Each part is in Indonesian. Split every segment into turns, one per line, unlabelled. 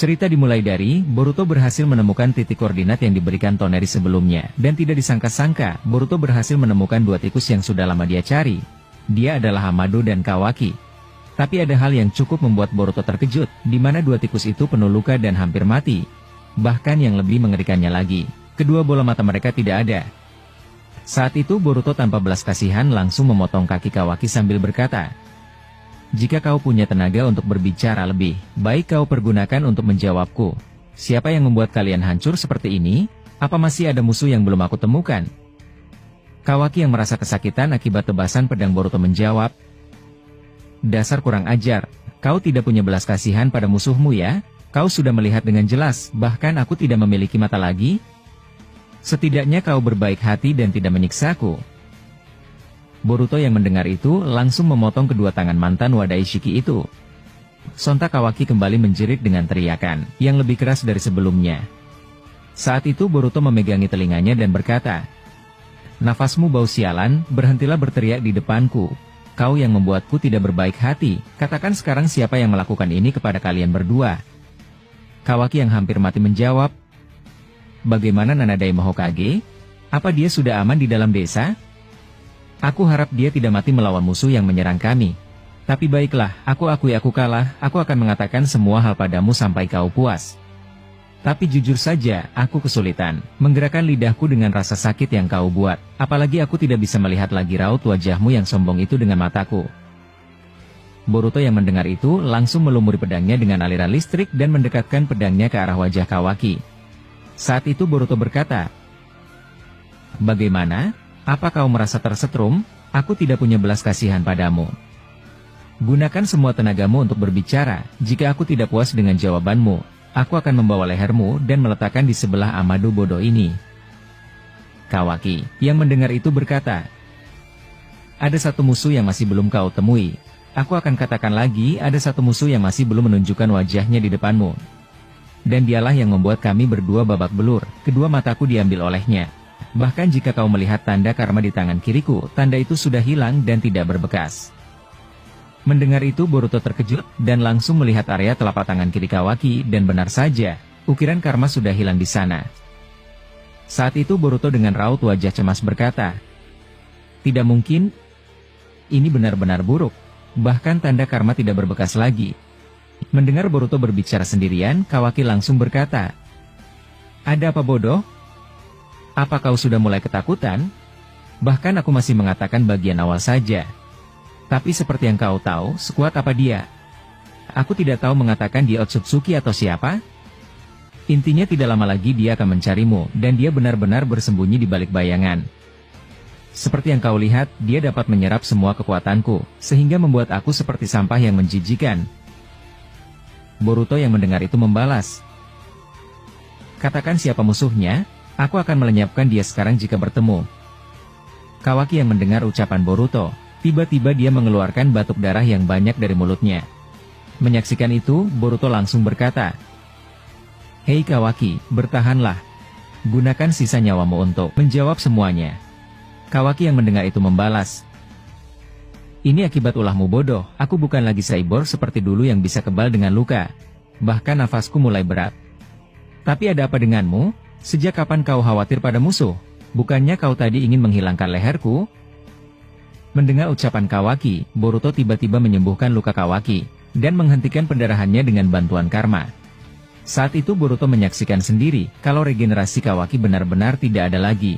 Cerita dimulai dari, Boruto berhasil menemukan titik koordinat yang diberikan Toneri sebelumnya, dan tidak disangka-sangka, Boruto berhasil menemukan dua tikus yang sudah lama dia cari. Dia adalah Amado dan Kawaki. Tapi ada hal yang cukup membuat Boruto terkejut, di mana dua tikus itu penuh luka dan hampir mati. Bahkan yang lebih mengerikannya lagi, kedua bola mata mereka tidak ada. Saat itu Boruto tanpa belas kasihan langsung memotong kaki Kawaki sambil berkata, "Jika kau punya tenaga untuk berbicara lebih, baik kau pergunakan untuk menjawabku. Siapa yang membuat kalian hancur seperti ini? Apa masih ada musuh yang belum aku temukan?" Kawaki yang merasa kesakitan akibat tebasan pedang Boruto menjawab, "Dasar kurang ajar, kau tidak punya belas kasihan pada musuhmu ya? Kau sudah melihat dengan jelas, bahkan aku tidak memiliki mata lagi? Setidaknya kau berbaik hati dan tidak menyiksaku." Boruto yang mendengar itu langsung memotong kedua tangan mantan Wadaishiki itu. Sontak Kawaki kembali menjerit dengan teriakan yang lebih keras dari sebelumnya. Saat itu Boruto memegangi telinganya dan berkata, "Nafasmu bau sialan, berhentilah berteriak di depanku. Kau yang membuatku tidak berbaik hati, katakan sekarang siapa yang melakukan ini kepada kalian berdua?" Kawaki yang hampir mati menjawab, "Bagaimana Nanadaima Hokage? Apa dia sudah aman di dalam desa? Aku harap dia tidak mati melawan musuh yang menyerang kami. Tapi baiklah, aku akui aku kalah, aku akan mengatakan semua hal padamu sampai kau puas. Tapi jujur saja, aku kesulitan menggerakkan lidahku dengan rasa sakit yang kau buat, apalagi aku tidak bisa melihat lagi raut wajahmu yang sombong itu dengan mataku." Boruto yang mendengar itu langsung melumuri pedangnya dengan aliran listrik dan mendekatkan pedangnya ke arah wajah Kawaki. Saat itu Boruto berkata, "Bagaimana? Apa kau merasa tersetrum? Aku tidak punya belas kasihan padamu. Gunakan semua tenagamu untuk berbicara. Jika aku tidak puas dengan jawabanmu, aku akan membawa lehermu dan meletakkan di sebelah Amado bodoh ini." Kawaki yang mendengar itu berkata, "Ada satu musuh yang masih belum kau temui. Aku akan katakan lagi, ada satu musuh yang masih belum menunjukkan wajahnya di depanmu. Dan dialah yang membuat kami berdua babak belur, kedua mataku diambil olehnya. Bahkan jika kau melihat tanda karma di tangan kiriku, tanda itu sudah hilang dan tidak berbekas." Mendengar itu Boruto terkejut, dan langsung melihat area telapak tangan kiri Kawaki, dan benar saja, ukiran karma sudah hilang di sana. Saat itu Boruto dengan raut wajah cemas berkata, "Tidak mungkin, ini benar-benar buruk, bahkan tanda karma tidak berbekas lagi." Mendengar Boruto berbicara sendirian, Kawaki langsung berkata, "Ada apa bodoh? Apa kau sudah mulai ketakutan? Bahkan aku masih mengatakan bagian awal saja. Tapi seperti yang kau tahu, sekuat apa dia? Aku tidak tahu mengatakan dia Otsutsuki atau siapa. Intinya tidak lama lagi dia akan mencarimu, dan dia benar-benar bersembunyi di balik bayangan. Seperti yang kau lihat, dia dapat menyerap semua kekuatanku, sehingga membuat aku seperti sampah yang menjijikan." Boruto yang mendengar itu membalas, "Katakan siapa musuhnya? Aku akan melenyapkan dia sekarang jika bertemu." Kawaki yang mendengar ucapan Boruto, tiba-tiba dia mengeluarkan batuk darah yang banyak dari mulutnya. Menyaksikan itu, Boruto langsung berkata, "Hei Kawaki, bertahanlah. Gunakan sisa nyawamu untuk menjawab semuanya." Kawaki yang mendengar itu membalas, "Ini akibat ulahmu bodoh, aku bukan lagi cyborg seperti dulu yang bisa kebal dengan luka. Bahkan nafasku mulai berat. Tapi ada apa denganmu? Sejak kapan kau khawatir pada musuh? Bukannya kau tadi ingin menghilangkan leherku?" Mendengar ucapan Kawaki, Boruto tiba-tiba menyembuhkan luka Kawaki, dan menghentikan pendarahannya dengan bantuan karma. Saat itu Boruto menyaksikan sendiri, kalau regenerasi Kawaki benar-benar tidak ada lagi.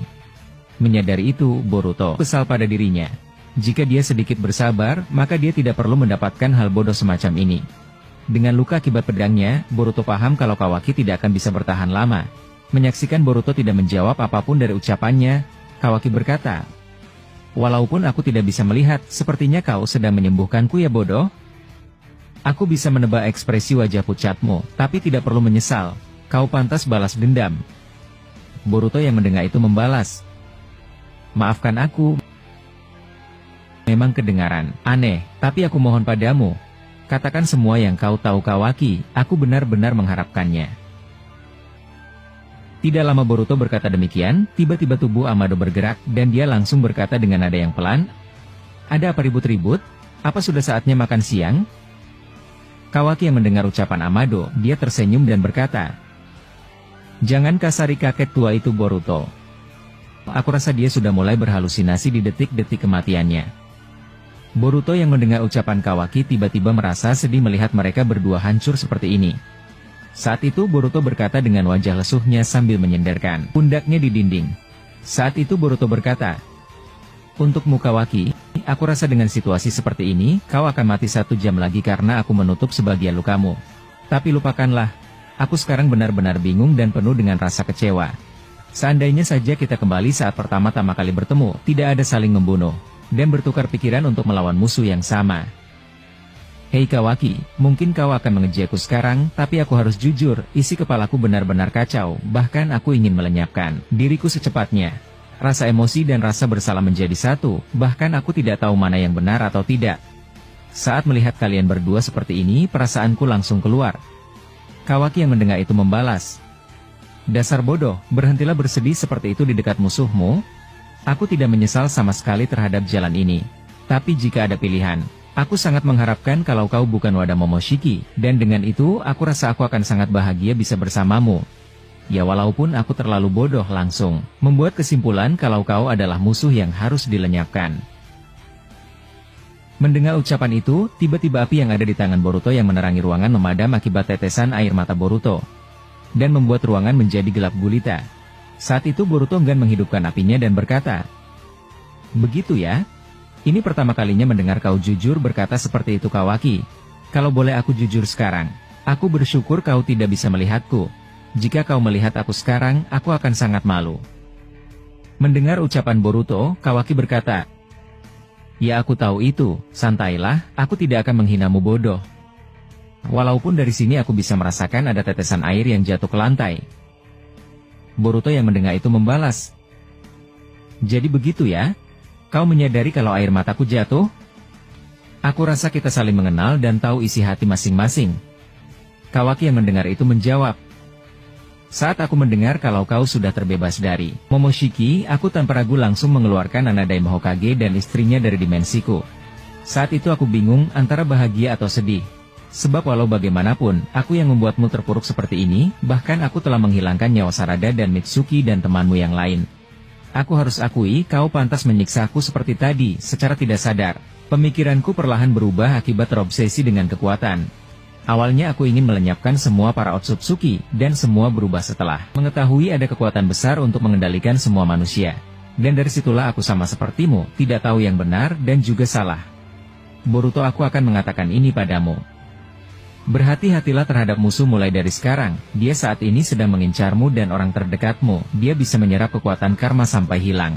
Menyadari itu, Boruto kesal pada dirinya. Jika dia sedikit bersabar, maka dia tidak perlu mendapatkan hal bodoh semacam ini. Dengan luka akibat pedangnya, Boruto paham kalau Kawaki tidak akan bisa bertahan lama. Menyaksikan Boruto tidak menjawab apapun dari ucapannya, Kawaki berkata, "Walaupun aku tidak bisa melihat, sepertinya kau sedang menyembuhkanku ya bodoh. Aku bisa menebak ekspresi wajah pucatmu, tapi tidak perlu menyesal. Kau pantas balas dendam." Boruto yang mendengar itu membalas, "Maafkan aku. Memang kedengaran aneh, tapi aku mohon padamu. Katakan semua yang kau tahu Kawaki, aku benar-benar mengharapkannya." Tidak lama Boruto berkata demikian, tiba-tiba tubuh Amado bergerak, dan dia langsung berkata dengan nada yang pelan, "Ada apa ribut-ribut? Apa sudah saatnya makan siang?" Kawaki yang mendengar ucapan Amado, dia tersenyum dan berkata, "Jangan kasari kakek tua itu Boruto. Aku rasa dia sudah mulai berhalusinasi di detik-detik kematiannya." Boruto yang mendengar ucapan Kawaki tiba-tiba merasa sedih melihat mereka berdua hancur seperti ini. Saat itu Boruto berkata dengan wajah lesuhnya sambil menyenderkan pundaknya di dinding. Saat itu Boruto berkata, "Untukmu Kawaki, aku rasa dengan situasi seperti ini, kau akan mati 1 jam lagi karena aku menutup sebagian lukamu. Tapi lupakanlah, aku sekarang benar-benar bingung dan penuh dengan rasa kecewa. Seandainya saja kita kembali saat pertama-tama kali bertemu, tidak ada saling membunuh, dan bertukar pikiran untuk melawan musuh yang sama. Hei Kawaki, mungkin kau akan mengejakku sekarang, tapi aku harus jujur, isi kepalaku benar-benar kacau, bahkan aku ingin melenyapkan diriku secepatnya. Rasa emosi dan rasa bersalah menjadi satu, bahkan aku tidak tahu mana yang benar atau tidak. Saat melihat kalian berdua seperti ini, perasaanku langsung keluar." Kawaki yang mendengar itu membalas, "Dasar bodoh, berhentilah bersedih seperti itu di dekat musuhmu. Aku tidak menyesal sama sekali terhadap jalan ini. Tapi jika ada pilihan, aku sangat mengharapkan kalau kau bukan Wada Momoshiki, dan dengan itu aku rasa aku akan sangat bahagia bisa bersamamu. Ya walaupun aku terlalu bodoh langsung membuat kesimpulan kalau kau adalah musuh yang harus dilenyapkan." Mendengar ucapan itu, tiba-tiba api yang ada di tangan Boruto yang menerangi ruangan memadam akibat tetesan air mata Boruto, dan membuat ruangan menjadi gelap gulita. Saat itu Boruto enggan menghidupkan apinya dan berkata, "Begitu ya? Ini pertama kalinya mendengar kau jujur berkata seperti itu Kawaki. Kalau boleh aku jujur sekarang, aku bersyukur kau tidak bisa melihatku. Jika kau melihat aku sekarang, aku akan sangat malu." Mendengar ucapan Boruto, Kawaki berkata, "Ya aku tahu itu, santailah, aku tidak akan menghinamu bodoh. Walaupun dari sini aku bisa merasakan ada tetesan air yang jatuh ke lantai." Boruto yang mendengar itu membalas, "Jadi begitu ya? Kau menyadari kalau air mataku jatuh? Aku rasa kita saling mengenal dan tahu isi hati masing-masing." Kawaki yang mendengar itu menjawab, "Saat aku mendengar kalau kau sudah terbebas dari Momoshiki, aku tanpa ragu langsung mengeluarkan anak Daimyo Hokage dan istrinya dari dimensiku. Saat itu aku bingung antara bahagia atau sedih. Sebab walau bagaimanapun, aku yang membuatmu terpuruk seperti ini, bahkan aku telah menghilangkan nyawa Sarada dan Mitsuki dan temanmu yang lain. Aku harus akui kau pantas menyiksaku seperti tadi, secara tidak sadar. Pemikiranku perlahan berubah akibat terobsesi dengan kekuatan. Awalnya aku ingin melenyapkan semua para Otsutsuki, dan semua berubah setelah mengetahui ada kekuatan besar untuk mengendalikan semua manusia. Dan dari situlah aku sama sepertimu, tidak tahu yang benar dan juga salah. Boruto, aku akan mengatakan ini padamu. Berhati-hatilah terhadap musuh mulai dari sekarang, dia saat ini sedang mengincarmu dan orang terdekatmu, dia bisa menyerap kekuatan karma sampai hilang.